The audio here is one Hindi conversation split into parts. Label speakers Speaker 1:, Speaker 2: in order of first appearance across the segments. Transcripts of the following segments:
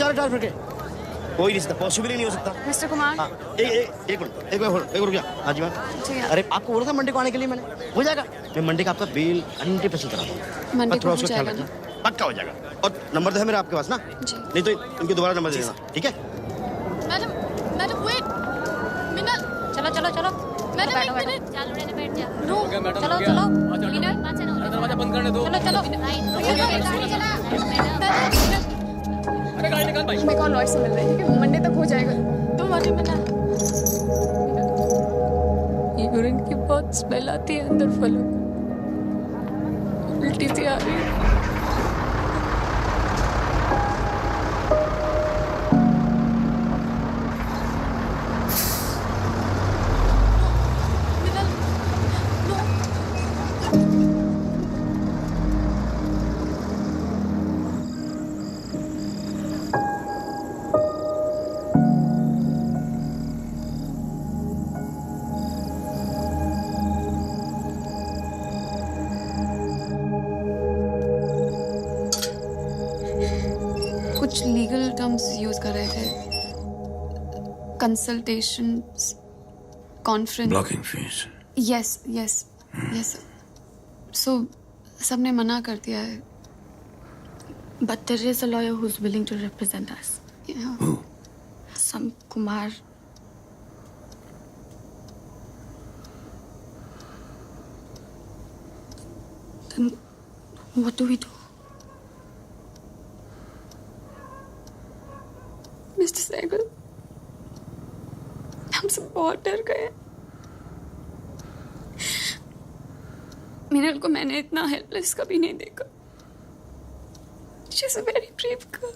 Speaker 1: सारे ट्रांसफर के। कोई रिश्ता पॉसिबल ही नहीं हो सकता।
Speaker 2: मिस्टर कुमार।
Speaker 1: हाँ, एक रुपया। हाँ जी मैम। अरे आपको बोला था मंडे को आने के लिए मैंने, हो जाएगा। मैं मंडे का आपका बिल 100% करा दूँगा।
Speaker 2: मंडे को हो
Speaker 1: ख्याल
Speaker 2: जाएगा
Speaker 1: रखना,
Speaker 2: ना?
Speaker 1: पक्का हो जाएगा। और नंबर तो है मेरा आपके पास ना?
Speaker 2: जी।
Speaker 1: नहीं तो इनके दोबारा नंबर दे देना, ठीक है?
Speaker 3: Madam wait. मिनल
Speaker 2: चलो चलो चलो
Speaker 3: मैडम
Speaker 2: बैठो,
Speaker 3: एक
Speaker 2: बैठो।
Speaker 3: मिनट।
Speaker 4: चलो रेने बैठ जा।
Speaker 3: नो
Speaker 2: चलो चलो
Speaker 4: दरवाजा
Speaker 3: बंद करने दो।
Speaker 2: चलो चलो
Speaker 4: गाड़ी चला।
Speaker 3: अरे गाड़ी निकाल भाई।
Speaker 2: हमें कौन लॉयर से मिल रहा है, ठीक है? मंडे तक हो जाएगा।
Speaker 3: तुम अरे मिनल यूरिन की बहुत स्मेल आती है अंदर फलों उल्टी सी आ रही है।
Speaker 2: कुछ लीगल टर्म्स यूज कर रहे थे, consultation, conference.
Speaker 5: Blocking fees.
Speaker 2: Yes yes yes. So सबने मना कर दिया है।
Speaker 6: But there is a lawyer who's willing to represent us.
Speaker 2: Yeah.
Speaker 5: Who?
Speaker 6: Some Kumar. Then what do we do?
Speaker 2: Mister Sehgal, हम सब बहुत डर गए। मीनल को मैंने इतना हेल्पलेस कभी नहीं देखा। She's a very brave girl.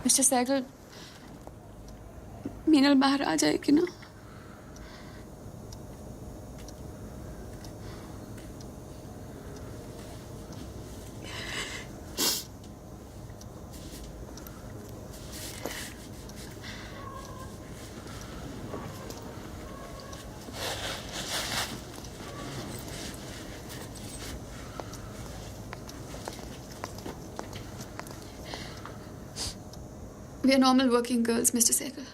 Speaker 2: Mister Sehgal, Meenal बाहर आ जाएगी ना? We are normal working girls, Mr. Sehgal.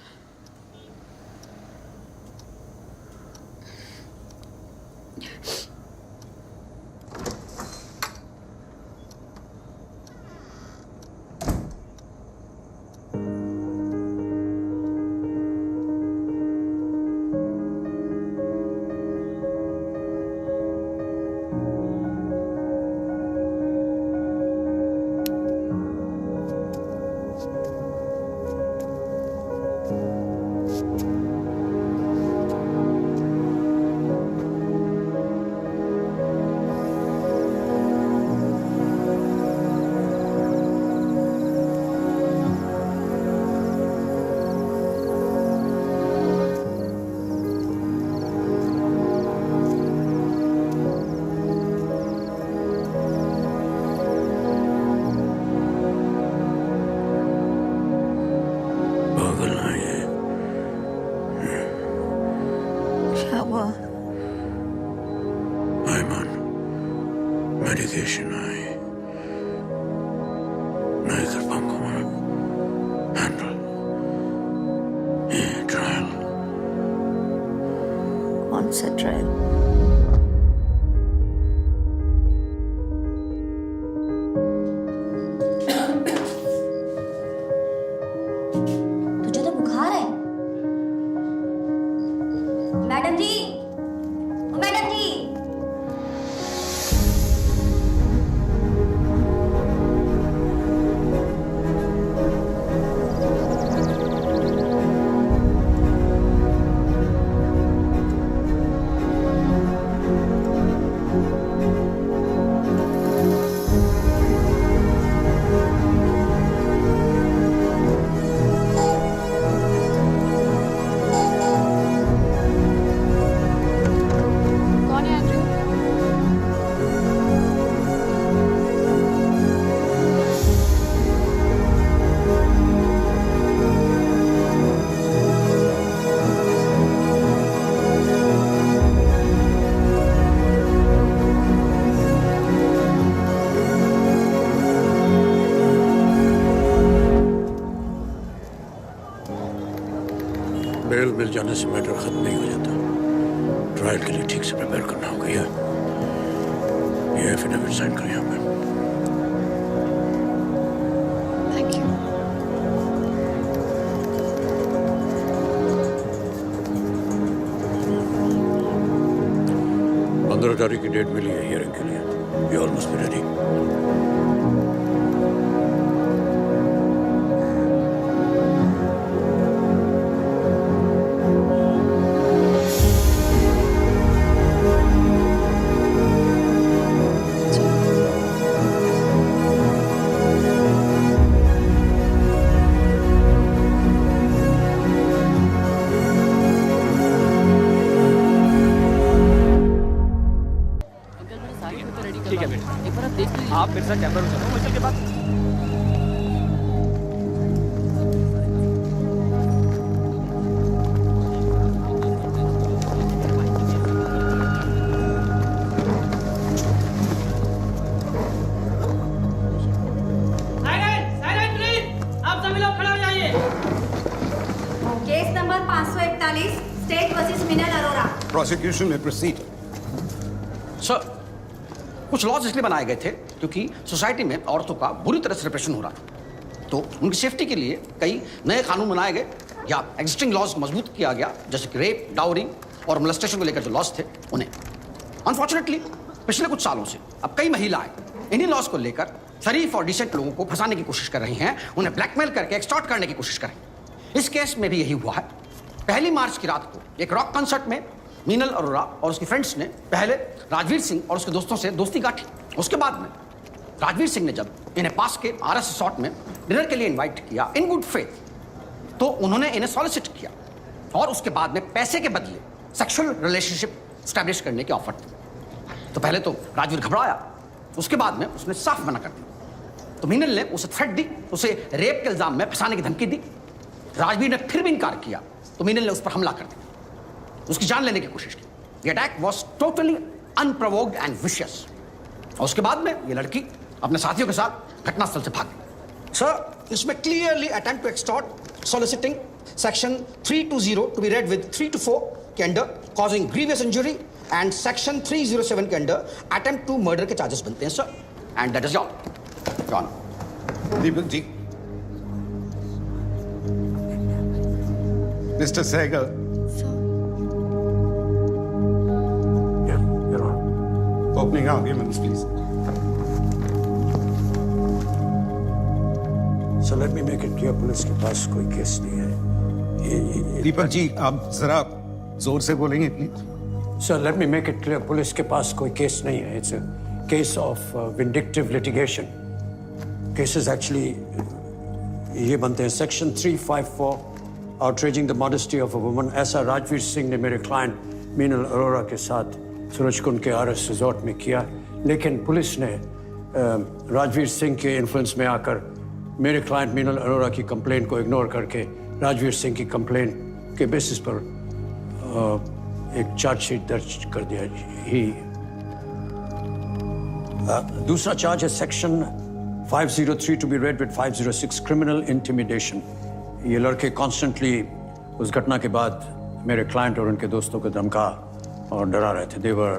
Speaker 5: पागल है ये।
Speaker 6: क्या हुआ?
Speaker 5: I'm on medication. नहीं कर पाऊंगा मैं हैंडल ये ट्रायल।
Speaker 6: कौन सा ट्रायल?
Speaker 4: तुझे तो बुखार है। मैडम जी, ओ मैडम जी।
Speaker 5: बेल मिल जाने से मैटर खत्म नहीं हो जाता। ट्रायल के लिए ठीक से प्रिपेयर करना होगा। ये एफिडेविट साइन करें यहाँ पे।
Speaker 2: Thank you.
Speaker 5: 15 तारीख की डेट मिली है हियरिंग के लिए। You almost be ready.
Speaker 7: आप मेरे साथ चैम्बर में चलो, मुश्किल के बाद।
Speaker 8: आप सभी लोग खड़े हो जाइए।
Speaker 4: केस नंबर 541 स्टेट वर्सेस मिनल Arora.
Speaker 9: Prosecution may proceed.
Speaker 7: Sir, कुछ लॉज इसलिए बनाए गए थे क्योंकि सोसाइटी में औरतों का बुरी तरह से रिप्रेशन हो रहा था, तो उनकी सेफ्टी के लिए कई नए कानून बनाए गए या एग्जिस्टिंग लॉज मजबूत किया गया, जैसे कि रेप, डाउरी और मोलेस्टेशन को लेकर जो लॉज थे उन्हें। अनफॉर्चुनेटली पिछले कुछ सालों से अब कई महिलाएं इन्हीं लॉज को लेकर शरीफ और डिसेंट लोगों को फंसाने की कोशिश कर रही हैं, उन्हें ब्लैकमेल करके एक्सटॉर्ट करने की कोशिश कर रही हैं। इस केस में भी यही हुआ है। 1 मार्च की रात को एक रॉक कंसर्ट में मीनल अरोरा और उसकी फ्रेंड्स ने पहले राजवीर सिंह और उसके दोस्तों से दोस्ती गांठी। उसके बाद में राजवीर सिंह ने जब इन्हें पास के आरएस रिसॉर्ट में डिनर के लिए इनवाइट किया इन गुड फेथ, तो उन्होंने इन्हें सॉलिसिट किया और उसके बाद में पैसे के बदले सेक्सुअल रिलेशनशिप स्टैब्लिश करने की ऑफर थी। तो पहले तो राजवीर घबराया, उसके बाद में उसने साफ मना कर दिया। तो मीनल ने उसे थ्रेट दी, उसे रेप के इल्जाम में फंसाने की धमकी दी। राजवीर ने फिर भी इनकार किया तो मीनल ने उस पर हमला कर दिया, उसकी जान लेने की कोशिश की। ये attack was totally unprovoked and vicious. और उसके बाद में ये लड़की अपने साथियों के साथ घटनास्थल से भाग गई। सर, इसमें clearly attempt to extort, soliciting, section 320 to be read with 3 to 4 के under, causing grievous injury and section 307 के अंडर अटेम्प्ट टू मर्डर के चार्जेस बनते हैं sir. And that is all. John
Speaker 9: Deepak ji. Mr. Sehgal.
Speaker 5: Yeah, you're on.
Speaker 9: Opening arguments, please.
Speaker 5: So let me make it clear, police के पास कोई केस नहीं है।
Speaker 9: दीपक जी, आप जरा जोर से बोलेंगे please.
Speaker 5: Sir, let me make it clear, police के पास कोई केस नहीं है। It's a case of vindictive litigation. Cases actually ये बनते हैं section 354 outraging the modesty of a woman। ऐसा राजवीर सिंह ने मेरे क्लाइंट मीनल अरोरा के साथ सूरजकुंड के आरएस रिजॉर्ट में किया, लेकिन पुलिस ने राजवीर सिंह के इन्फ्लुएंस में आकर मेरे क्लाइंट मीनल अरोरा की कंप्लेंट को इग्नोर करके राजवीर सिंह की कंप्लेंट के बेसिस पर एक चार्जशीट दर्ज कर दिया। ही दूसरा चार्ज है section 503 to be read with 506 criminal intimidation. ये लड़के कॉन्स्टेंटली उस घटना के बाद मेरे क्लाइंट और उनके दोस्तों को धमका और डरा रहे थे। देवर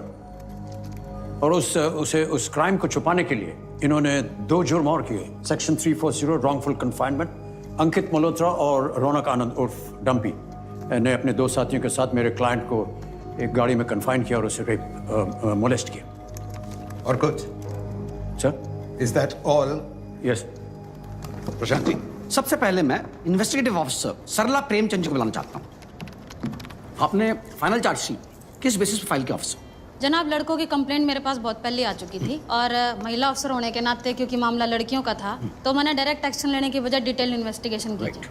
Speaker 5: और उस क्राइम को छुपाने के लिए इन्होंने 2 जुर्म और किए। सेक्शन 340 रॉन्गफुल कन्फाइनमेंट, अंकित मल्होत्रा और रौनक आनंद उर्फ डम्पी ने अपने 2 साथियों के साथ मेरे क्लाइंट को एक गाड़ी में कन्फाइन किया और उसे रेप मोलेस्ट किया।
Speaker 9: और कुछ?
Speaker 5: Sir,
Speaker 9: Is that all?
Speaker 5: Yes.
Speaker 9: Prashant ji.
Speaker 7: सबसे पहले मैं इन्वेस्टिगेटिव ऑफिसर सरला प्रेमचंद जी को बुलाना चाहता हूँ। आपने फाइनल चार्जशीट किस बेसिस पर फाइल किया ऑफिसर?
Speaker 10: जनाब, लड़कों की कंप्लेंट मेरे पास बहुत पहले आ चुकी थी और महिला अफसर होने के नाते क्योंकि मामला लड़कियों का था तो मैंने डायरेक्ट एक्शन लेने की बजाय डिटेल इन्वेस्टिगेशन की थी।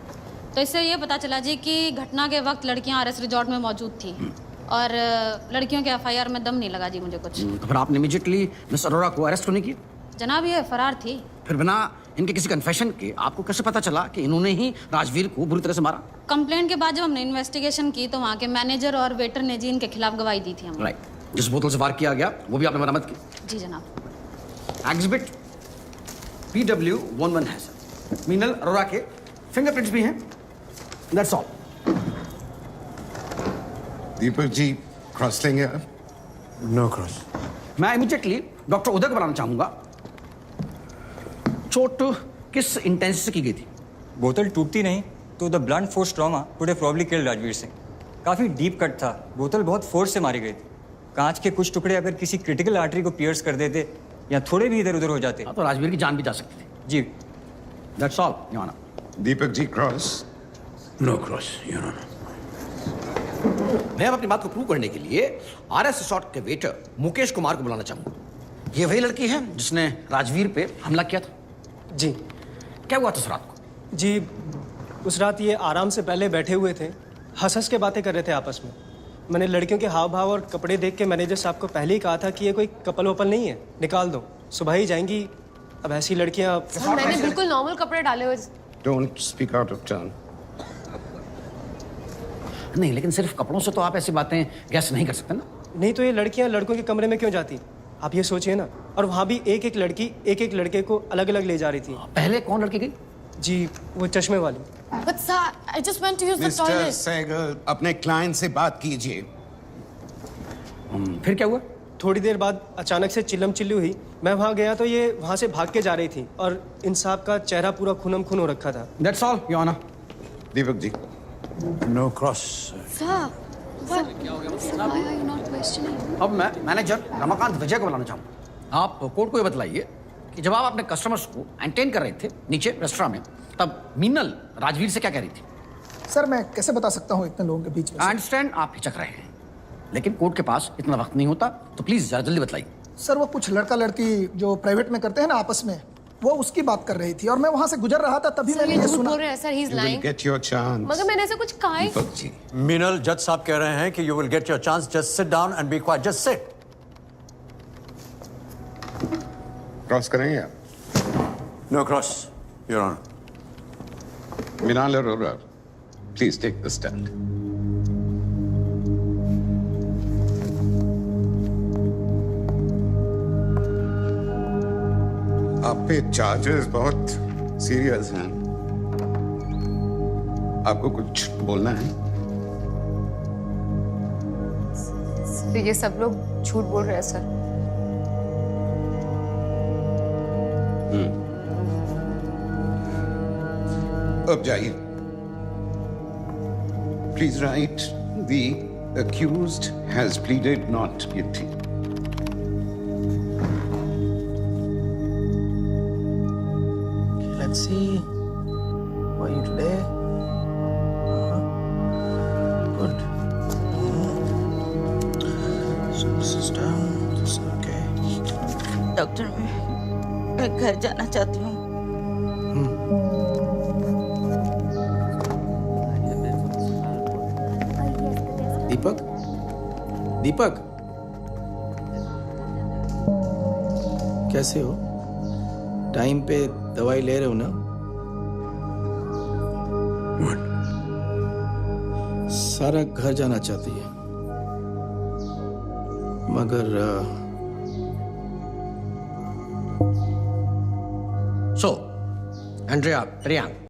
Speaker 10: तो इससे ये पता चला जी कि घटना के वक्त लड़कियां आरएस रिजॉर्ट में मौजूद थी और लड़कियों के एफआईआर में दम नहीं लगा जी मुझे कुछ।
Speaker 7: तो फिर आपने इमीडिएटली मिस अरोरा को अरेस्ट होने की?
Speaker 10: जनाब, ये फरार थी।
Speaker 7: फिर बिना इनके किसी कन्फेशन के आपको कैसे पता चला कि इन्होंने ही राजवीर को बुरी तरह से मारा?
Speaker 10: कंप्लेंट के बाद जब हमने इन्वेस्टिगेशन की तो वहाँ के मैनेजर और वेटर ने जी इनके खिलाफ गवाही दी थी हमने।
Speaker 7: राइट। जिस बोतल से वार किया गया वो भी आपने बरामद की?
Speaker 10: जी जनाब।
Speaker 7: एग्जिबिट PW11 है सर। मीनल अरोरा के फिंगरप्रिंट्स भी हैं। That's all.
Speaker 9: Deepak ji cross लेंगे आप?
Speaker 5: No cross.
Speaker 7: मैं इमीडिएटली डॉक्टर उदय को बुलाना चाहूंगा। चोट किस इंटेंसिटी से की गई थी?
Speaker 11: बोतल टूटती नहीं तो the blunt force trauma would have probably killed Rajveer Singh. काफ़ी डीप कट था, बोतल बहुत फोर्स से मारी गई थी। कांच के कुछ टुकड़े अगर किसी क्रिटिकल आर्टरी को पियर्स कर देते या थोड़े भी इधर उधर हो जाते
Speaker 7: तो राजवीर की जान भी जा सकती थी।
Speaker 11: जी।
Speaker 7: That's all your honour.
Speaker 9: Deepak ji cross?
Speaker 5: No cross your honour.
Speaker 7: मैं अब अपनी बात को प्रूव करने के लिए आरएस रिसोर्ट के वेटर मुकेश कुमार को बुलाना चाहूंगा। ये वही लड़की है जिसने राजवीर पे हमला किया था?
Speaker 12: जी।
Speaker 7: क्या हुआ था उस रात को?
Speaker 12: जी, उस रात ये आराम से पहले बैठे हुए थे, हंस हंस के बातें कर रहे थे आपस में। मैंने लड़कियों के हाव भाव और कपड़े देख के मैनेजर साहब को पहले ही कहा था कि ये कोई कपल वपल नहीं है, निकाल दो, सुबह ही जाएंगी। अब ऐसी लड़कियां।
Speaker 3: मैंने बिल्कुल नॉर्मल कपड़े डाले हुए।
Speaker 9: Don't speak out of turn.
Speaker 7: नहीं, लेकिन सिर्फ कपड़ों से तो आप ऐसी बातें गैस नहीं कर सकते ना।
Speaker 12: नहीं तो ये लड़कियां लड़कों के कमरे में क्यों जाती, आप ये सोचिए ना। और वहाँ भी एक एक लड़की एक एक लड़के को अलग अलग ले जा रही थी।
Speaker 7: पहले कौन लड़की गई?
Speaker 12: जी, वो चश्मे वाली।
Speaker 3: But sir, I just went to use the
Speaker 9: mister
Speaker 3: toilet.
Speaker 9: Sehgal, अपने क्लाइंट से बात कीजिए।
Speaker 7: फिर क्या हुआ?
Speaker 12: थोड़ी देर बाद अचानक से चिल्लम चिल्ली हुई। मैं वहाँ गया तो ये वहाँ से भाग के जा रही थी और इन साहब का चेहरा पूरा खूनम खून हो रखा था।
Speaker 7: That's all your honour.
Speaker 9: Deepak ji
Speaker 5: no cross.
Speaker 2: Sir, why are you not questioning?
Speaker 7: अब मैं मैनेजर रमाकांत विजय को बुलाना चाहूंगा। आप कोर्ट को ये बतलाइए कि जब आप अपने कस्टमर्स को एंटरटेन कर रहे थे नीचे रेस्टोरेंट में, तब मीनल राजवीर से क्या कह रही थी?
Speaker 13: सर मैं कैसे बता सकता हूँ इतने लोगों के बीच में।
Speaker 7: आई अंडरस्टैंड आप हिचक रहे हैं, लेकिन कोर्ट के पास इतना वक्त नहीं होता, तो प्लीज जरा जल्दी बताइए।
Speaker 13: सर वो कुछ लड़का लड़की जो प्राइवेट में करते हैं ना आपस में, वो उसकी बात कर रही थी और मैं वहां से गुजर रहा था, तभी मैंने ये सुना।
Speaker 3: बोल रहे हैं sir, he is
Speaker 9: you will
Speaker 3: lying.
Speaker 9: get your chance.
Speaker 3: मगर मैंने ऐसा कुछ कहा ही।
Speaker 9: दीपक जी
Speaker 5: मीनल, जज साहब कह रहे हैं कि you will get your chance, just sit down and be quiet, just sit.
Speaker 9: Cross करेंगे आप?
Speaker 5: No cross your honour.
Speaker 9: Minal Arora, please take the stand. आप पे चार्जेस बहुत सीरियस हैं। आपको कुछ बोलना है?
Speaker 3: तो ये सब लोग झूठ बोल रहे हैं सर।
Speaker 9: अब जाइए। Please right the accused has pleaded not guilty.
Speaker 13: Let's see. How are you today? Good. So this is done. This is okay.
Speaker 4: Doctor मैं घर जाना चाहती हूँ।
Speaker 12: दीपक, दीपक, कैसे हो? टाइम पे दवाई ले रहे हो ना? सारा घर जाना चाहती है, मगर
Speaker 7: सो एंड्रिया प्रियांक,